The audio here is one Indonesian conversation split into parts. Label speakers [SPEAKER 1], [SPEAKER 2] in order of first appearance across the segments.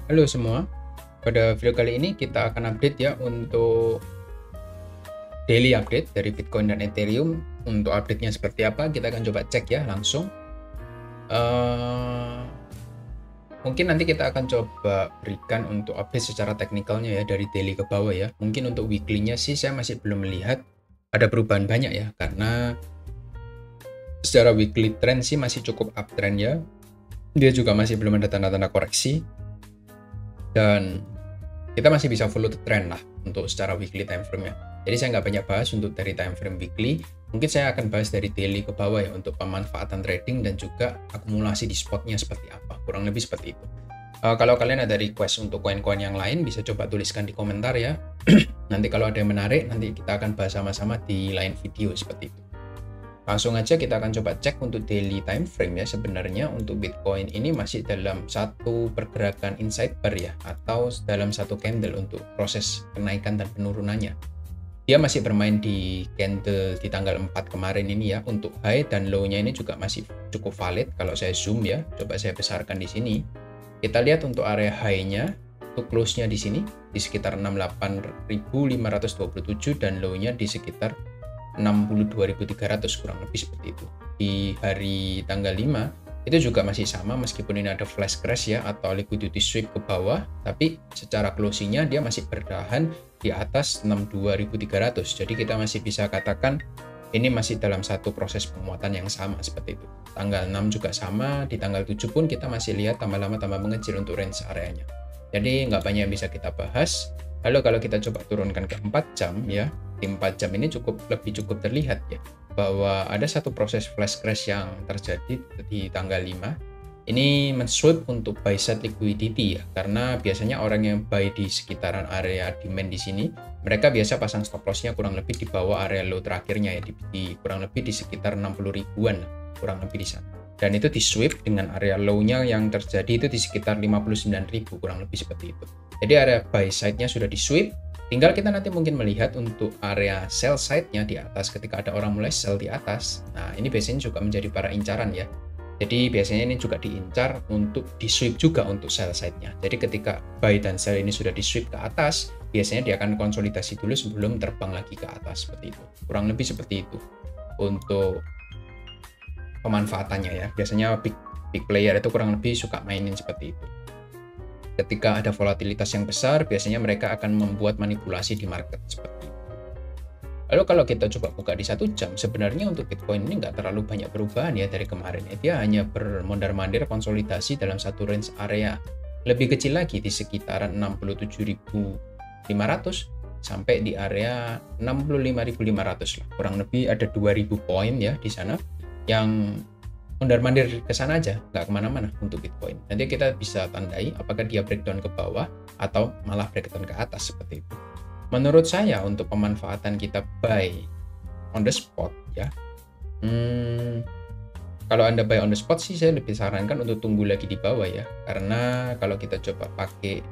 [SPEAKER 1] Halo semua, pada video kali ini kita akan update ya untuk daily update dari Bitcoin dan Ethereum. Untuk update-nya seperti apa, kita akan coba cek ya langsung. Eh, Mungkin nanti kita akan coba berikan untuk update secara teknikalnya ya dari daily ke bawah ya. Mungkin untuk weekly-nya sih saya masih belum melihat ada perubahan banyak ya, karena secara weekly trend sih masih cukup uptrend ya. Dia juga masih belum ada tanda-tanda koreksi, dan kita masih bisa follow the trend lah untuk secara weekly time frame ya. Jadi saya nggak banyak bahas untuk dari time frame weekly. Mungkin saya akan bahas dari daily ke bawah ya untuk pemanfaatan trading dan juga akumulasi di spotnya seperti apa. Kurang lebih seperti itu. Kalau kalian ada request untuk koin-koin yang lain, bisa coba tuliskan di komentar ya. Nanti kalau ada yang menarik, nanti kita akan bahas sama-sama di lain video seperti itu. Langsung aja kita akan coba cek untuk daily time frame ya. Sebenarnya untuk Bitcoin ini masih dalam satu pergerakan inside bar ya, atau dalam satu candle untuk proses kenaikan dan penurunannya. Dia masih bermain di candle di tanggal 4 kemarin ini ya. Untuk high dan low-nya ini juga masih cukup valid. Kalau saya zoom ya, coba saya besarkan di sini. Kita lihat untuk area high-nya, untuk close-nya di sini di sekitar 68.527 dan low-nya di sekitar 62.300, kurang lebih seperti itu. Di hari tanggal 5 itu juga masih sama, meskipun ini ada flash crash ya atau liquidity sweep ke bawah, tapi secara closingnya dia masih bertahan di atas 62.300. Jadi kita masih bisa katakan ini masih dalam satu proses penguatan yang sama seperti itu. Tanggal 6 juga sama, di tanggal 7 pun kita masih lihat tambah lama tambah mengecil untuk range areanya. Jadi nggak banyak yang bisa kita bahas. Lalu kalau kita coba turunkan ke 4 jam ya, di 4 jam ini lebih cukup terlihat ya bahwa ada satu proses flash crash yang terjadi di tanggal 5. Ini men-sweep untuk buy side liquidity ya, karena biasanya orang yang buy di sekitaran area demand di sini, mereka biasa pasang stop loss-nya kurang lebih di bawah area low terakhirnya ya, di kurang lebih di sekitar 60 ribuan kurang lebih di sana. Dan itu di sweep dengan area low-nya yang terjadi itu di sekitar 59.000 kurang lebih seperti itu. Jadi area buy side-nya sudah di sweep. Tinggal kita nanti mungkin melihat untuk area sell side-nya di atas ketika ada orang mulai sell di atas. Nah, ini biasanya juga menjadi para incaran ya. Jadi biasanya ini juga diincar untuk di sweep juga untuk sell side-nya. Jadi ketika buy dan sell ini sudah di sweep ke atas, biasanya dia akan konsolidasi dulu sebelum terbang lagi ke atas seperti itu. Kurang lebih seperti itu untuk pemanfaatannya ya. Biasanya big player itu kurang lebih suka mainin seperti itu. Ketika ada volatilitas yang besar, biasanya mereka akan membuat manipulasi di market seperti itu. Lalu kalau kita coba buka di 1 jam, sebenarnya untuk Bitcoin ini nggak terlalu banyak perubahan ya dari kemarin. Dia hanya bermondar-mandir konsolidasi dalam satu range area lebih kecil lagi di sekitaran 67.500 sampai di area 65.500 lah. Kurang lebih ada 2.000 poin ya di sana yang mondar-mandir ke sana aja, nggak kemana-mana untuk Bitcoin. Nanti kita bisa tandai apakah dia breakdown ke bawah atau malah breakdown ke atas seperti itu. Menurut saya untuk pemanfaatan kita buy on the spot ya, kalau Anda buy on the spot sih saya lebih sarankan untuk tunggu lagi di bawah ya, karena kalau kita coba pakai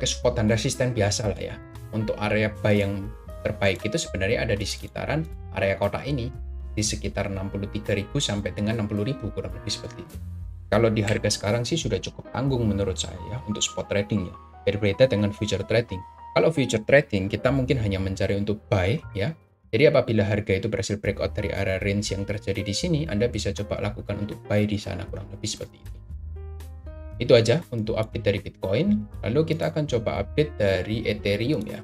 [SPEAKER 1] support dan resisten biasa lah ya, untuk area buy yang terbaik itu sebenarnya ada di sekitaran area kotak ini di sekitar 63.000 sampai dengan 60.000 kurang lebih seperti itu. Kalau di harga sekarang sih sudah cukup tanggung menurut saya ya untuk spot trading ya. Berbeda dengan future trading. Kalau future trading kita mungkin hanya mencari untuk buy ya. Jadi apabila harga itu berhasil breakout dari area range yang terjadi di sini, Anda bisa coba lakukan untuk buy di sana kurang lebih seperti itu. Itu aja untuk update dari Bitcoin. Lalu kita akan coba update dari Ethereum ya.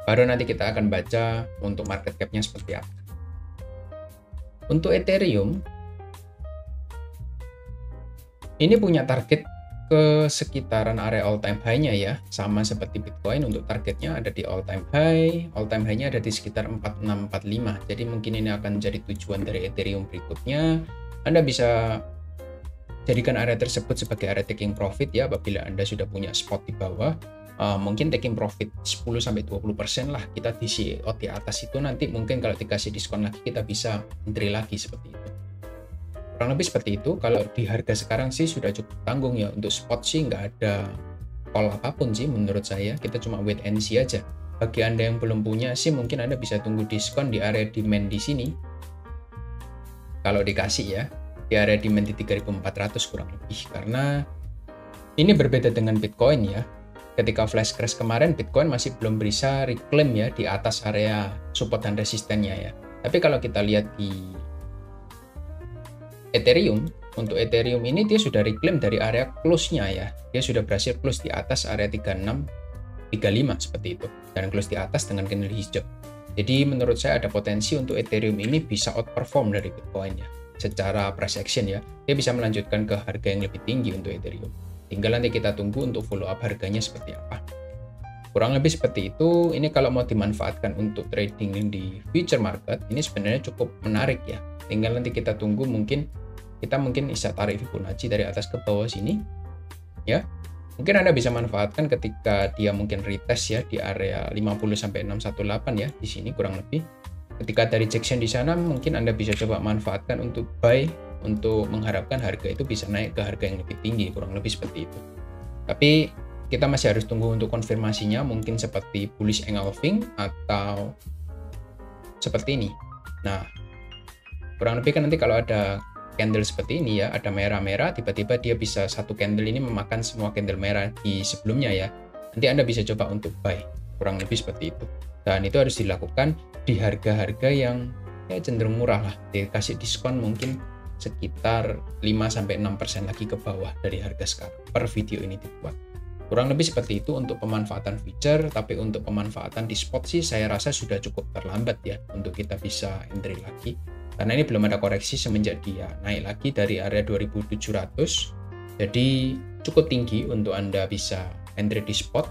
[SPEAKER 1] Baru nanti kita akan baca untuk market cap-nya seperti apa. Untuk Ethereum, ini punya target ke sekitaran area all time high-nya ya. Sama seperti Bitcoin, untuk targetnya ada di all time high. All time high-nya ada di sekitar 4645. Jadi mungkin ini akan menjadi tujuan dari Ethereum berikutnya. Anda bisa jadikan area tersebut sebagai area taking profit ya apabila Anda sudah punya spot di bawah. Mungkin taking profit 10-20% lah kita di out di atas itu, nanti mungkin kalau dikasih diskon lagi kita bisa entry lagi seperti itu. Kurang lebih seperti itu. Kalau di harga sekarang sih sudah cukup tanggung ya, untuk spot sih nggak ada call apapun sih menurut saya, kita cuma wait and see aja. Bagi Anda yang belum punya sih mungkin Anda bisa tunggu diskon di area demand di sini. Kalau dikasih ya, di area demand di 3.400 kurang lebih, karena ini berbeda dengan Bitcoin ya. Ketika flash crash kemarin, Bitcoin masih belum bisa reclaim ya di atas area support dan resistennya ya. Tapi kalau kita lihat di Ethereum, untuk Ethereum ini dia sudah reclaim dari area close-nya ya. Dia sudah berhasil close di atas area 36, 35 seperti itu. Dan close di atas dengan candle hijau. Jadi menurut saya ada potensi untuk Ethereum ini bisa outperform dari Bitcoin ya. Secara price action ya, dia bisa melanjutkan ke harga yang lebih tinggi untuk Ethereum. Tinggal nanti kita tunggu untuk follow up harganya seperti apa. Kurang lebih seperti itu. Ini kalau mau dimanfaatkan untuk trading di future market, ini sebenarnya cukup menarik ya. Tinggal nanti kita tunggu, kita mungkin bisa tarik Fibonacci dari atas ke bawah sini. Ya. Mungkin Anda bisa manfaatkan ketika dia mungkin retest ya di area 50 sampai 618 ya, di sini kurang lebih. Ketika ada rejection di sana, mungkin Anda bisa coba manfaatkan untuk buy, untuk mengharapkan harga itu bisa naik ke harga yang lebih tinggi, kurang lebih seperti itu. Tapi kita masih harus tunggu untuk konfirmasinya, mungkin seperti bullish engulfing atau seperti ini. Nah, kurang lebih kan nanti kalau ada candle seperti ini ya, ada merah-merah, tiba-tiba dia bisa satu candle ini memakan semua candle merah di sebelumnya ya. Nanti Anda bisa coba untuk buy, kurang lebih seperti itu. Dan itu harus dilakukan di harga-harga yang ya cenderung murah lah, dikasih diskon mungkin sekitar 5-6% lagi ke bawah dari harga sekarang per video ini dibuat. Kurang lebih seperti itu untuk pemanfaatan future, tapi untuk pemanfaatan di spot sih saya rasa sudah cukup terlambat ya untuk kita bisa entry lagi. Karena ini belum ada koreksi semenjak dia naik lagi dari area 2700. Jadi cukup tinggi untuk Anda bisa entry di spot.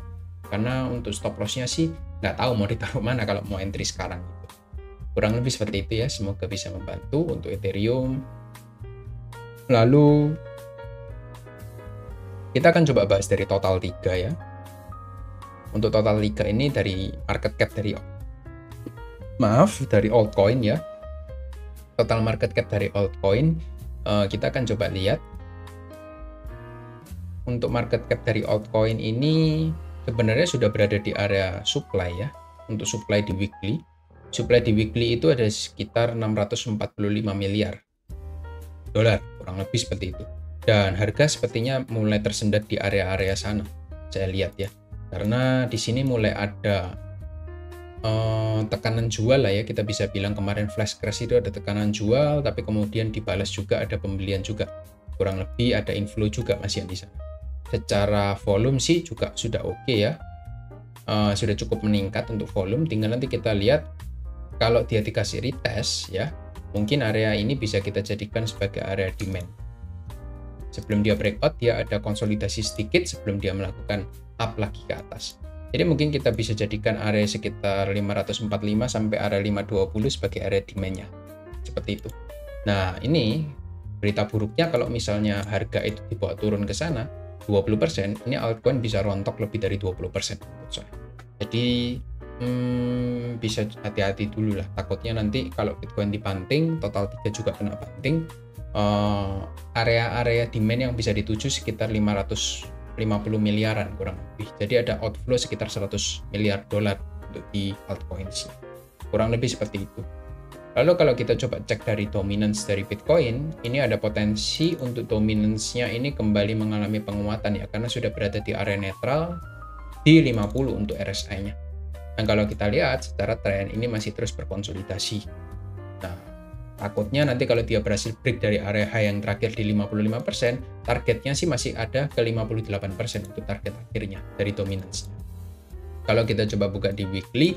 [SPEAKER 1] Karena untuk stop loss-nya sih nggak tahu mau ditaruh mana kalau mau entry sekarang gitu. Kurang lebih seperti itu ya, semoga bisa membantu untuk Ethereum. Lalu kita akan coba bahas dari total 3 ya. Untuk total 3 ini dari market cap dari altcoin ya. Total market cap dari altcoin kita akan coba lihat. Untuk market cap dari altcoin ini sebenarnya sudah berada di area supply ya. Untuk supply di weekly. Supply di weekly itu ada sekitar 645 miliar dolar, kurang lebih seperti itu. Dan harga sepertinya mulai tersendat di area-area sana, saya lihat ya. Karena di sini mulai ada tekanan jual lah ya, kita bisa bilang kemarin flash crash itu ada tekanan jual, tapi kemudian dibalas juga ada pembelian juga. Kurang lebih ada inflow juga masih yang di sana. Secara volume sih juga sudah oke ya. Sudah cukup meningkat untuk volume, tinggal nanti kita lihat kalau dia dikasih retest ya. Mungkin area ini bisa kita jadikan sebagai area demand. Sebelum dia breakout, dia ada konsolidasi sedikit sebelum dia melakukan up lagi ke atas. Jadi mungkin kita bisa jadikan area sekitar 545 sampai area 520 sebagai area demand-nya. Seperti itu. Nah, ini berita buruknya kalau misalnya harga itu dibawa turun ke sana 20%, ini altcoin bisa rontok lebih dari 20% menurut saya. Jadi bisa hati-hati dulu lah, takutnya nanti kalau Bitcoin dibanting, total 3 juga kena banting, area-area demand yang bisa dituju sekitar 550 miliaran kurang lebih. Jadi ada outflow sekitar 100 miliar dolar untuk di altcoins. Kurang lebih seperti itu. Lalu kalau kita coba cek dari dominance dari Bitcoin, ini ada potensi untuk dominance-nya ini kembali mengalami penguatan ya, karena sudah berada di area netral di 50 untuk RSI-nya. Dan kalau kita lihat secara tren ini masih terus berkonsolidasi. Nah, takutnya nanti kalau dia berhasil break dari area high yang terakhir di 55%, targetnya sih masih ada ke 58% untuk target akhirnya dari dominance. Kalau kita coba buka di weekly,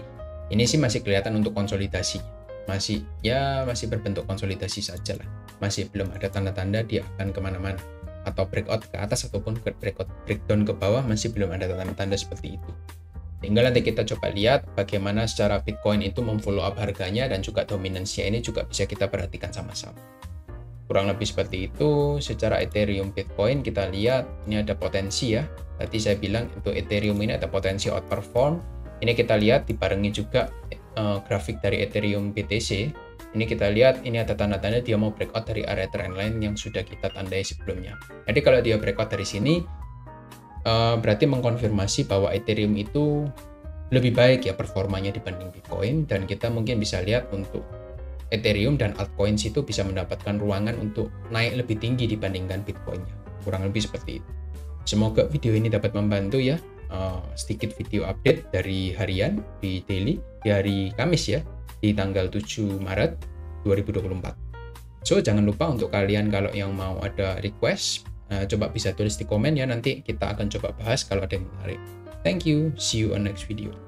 [SPEAKER 1] ini sih masih kelihatan untuk konsolidasi. Masih berbentuk konsolidasi saja lah. Masih belum ada tanda-tanda dia akan kemana-mana. Atau breakout ke atas ataupun breakdown ke bawah, masih belum ada tanda-tanda seperti itu. Tinggal nanti kita coba lihat bagaimana secara Bitcoin itu memfollow up harganya dan juga dominance-nya ini juga bisa kita perhatikan sama-sama. Kurang lebih seperti itu. Secara Ethereum Bitcoin kita lihat ini ada potensi ya. Tadi saya bilang untuk Ethereum ini ada potensi outperform. Ini kita lihat dibarengi juga grafik dari Ethereum BTC. Ini kita lihat ini ada tanda-tanda dia mau breakout dari area trendline yang sudah kita tandai sebelumnya. Jadi kalau dia breakout dari sini, berarti mengkonfirmasi bahwa Ethereum itu lebih baik ya performanya dibanding Bitcoin, dan kita mungkin bisa lihat untuk Ethereum dan altcoins itu bisa mendapatkan ruangan untuk naik lebih tinggi dibandingkan Bitcoin-nya. Kurang lebih seperti itu. Semoga video ini dapat membantu ya. Sedikit video update dari harian di daily di hari Kamis ya, di tanggal 7 Maret 2024. So, jangan lupa untuk kalian kalau yang mau ada request, coba bisa tulis di komen ya, nanti kita akan coba bahas kalau ada yang menarik. Thank you, see you on next video.